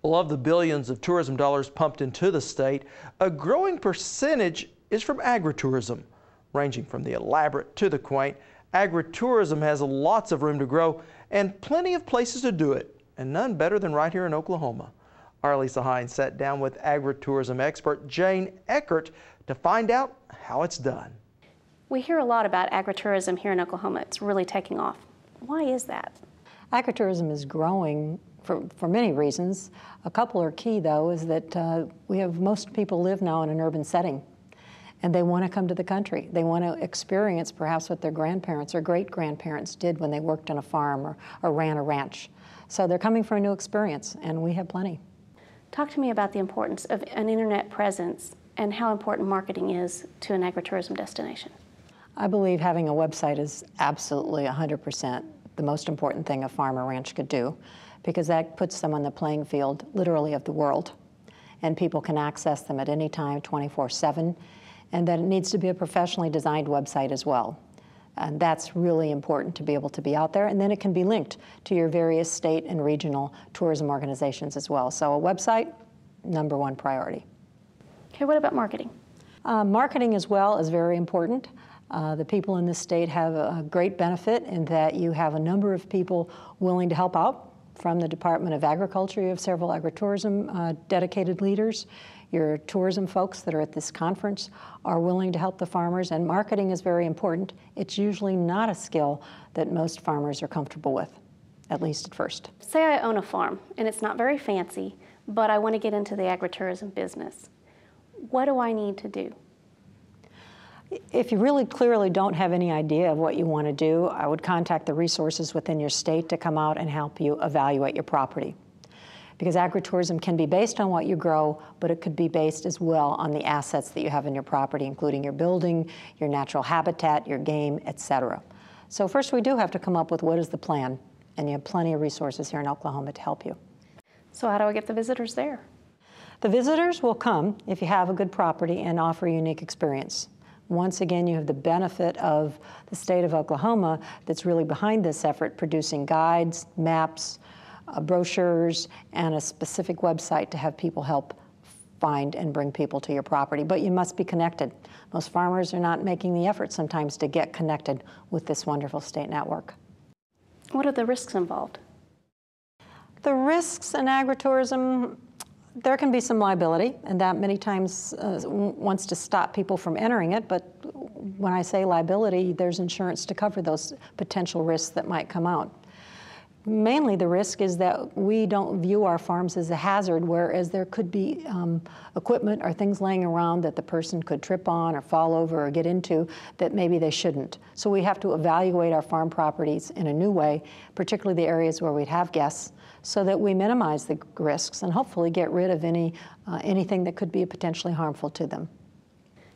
Well, of the billions of tourism dollars pumped into the state, a growing percentage is from agritourism. Ranging from the elaborate to the quaint, agritourism has lots of room to grow and plenty of places to do it, and none better than right here in Oklahoma. Our Lisa Hines sat down with agritourism expert Jane Eckert to find out how it's done. We hear a lot about agritourism here in Oklahoma. It's really taking off. Why is that? Agritourism is growing for many reasons. A couple are key, though, is that most people live now in an urban setting, and they want to come to the country. They want to experience perhaps what their grandparents or great-grandparents did when they worked on a farm or ran a ranch. So they're coming for a new experience, and we have plenty. Talk to me about the importance of an internet presence and how important marketing is to an agritourism destination. I believe having a website is absolutely 100% the most important thing a farm or ranch could do, because that puts them on the playing field, literally, of the world. And people can access them at any time, 24/7, and that it needs to be a professionally designed website as well. And that's really important to be able to be out there, and then it can be linked to your various state and regional tourism organizations as well. So a website, #1 priority. Okay, what about marketing? Marketing as well is very important. The people in this state have a great benefit in that you have a number of people willing to help out. From the Department of Agriculture, you have several agritourism dedicated leaders. Your tourism folks that are at this conference are willing to help the farmers, and marketing is very important. It's usually not a skill that most farmers are comfortable with, at least at first. Say I own a farm, and it's not very fancy, but I want to get into the agritourism business. What do I need to do? If you really clearly don't have any idea of what you want to do, I would contact the resources within your state to come out and help you evaluate your property. Because agritourism can be based on what you grow, but it could be based as well on the assets that you have in your property, including your building, your natural habitat, your game, etc. So first we do have to come up with what is the plan, and you have plenty of resources here in Oklahoma to help you. So how do I get the visitors there? The visitors will come if you have a good property and offer a unique experience. Once again, you have the benefit of the state of Oklahoma that's really behind this effort, producing guides, maps, brochures, and a specific website to have people help find and bring people to your property. But you must be connected. Most farmers are not making the effort sometimes to get connected with this wonderful state network. What are the risks involved? The risks in agritourism, there can be some liability, and that many times wants to stop people from entering it, but when I say liability, there's insurance to cover those potential risks that might come out. Mainly the risk is that we don't view our farms as a hazard, whereas there could be equipment or things laying around that the person could trip on or fall over or get into that maybe they shouldn't. So we have to evaluate our farm properties in a new way, particularly the areas where we'd have guests, so that we minimize the risks and hopefully get rid of anything that could be potentially harmful to them.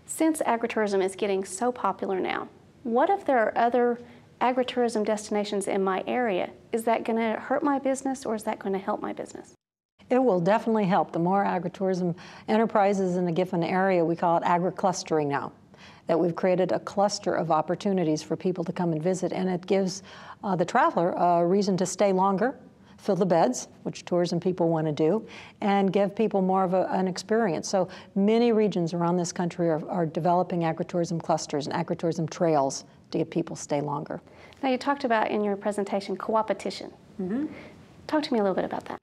Since agritourism is getting so popular now, what if there are other agritourism destinations in my area? Is that going to hurt my business, or is that going to help my business? It will definitely help. The more agritourism enterprises in a given area, we call it agri-clustering now, that we've created a cluster of opportunities for people to come and visit, and it gives the traveler a reason to stay longer, fill the beds, which tourism people want to do, and give people more of an experience. So many regions around this country are developing agritourism clusters and agritourism trails to get people stay longer. Now, you talked about in your presentation co-opetition. Talk to me a little bit about that.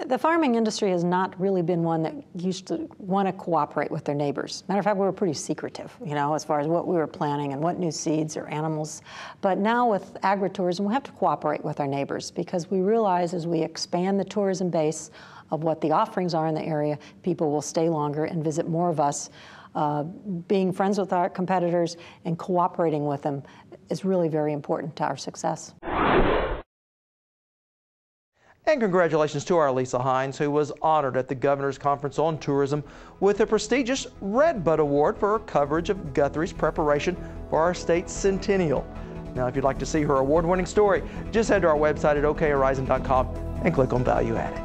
The farming industry has not really been one that used to want to cooperate with their neighbors. Matter of fact, we were pretty secretive, as far as what we were planting and what new seeds or animals. But now with agritourism, we have to cooperate with our neighbors, because we realize as we expand the tourism base of what the offerings are in the area, people will stay longer and visit more of us. Being friends with our competitors and cooperating with them is really very important to our success. And congratulations to our Lisa Hines, who was honored at the Governor's Conference on Tourism with the prestigious Redbud Award for her coverage of Guthrie's preparation for our state's centennial. Now, if you'd like to see her award-winning story, just head to our website at okhorizon.com and click on Value Added.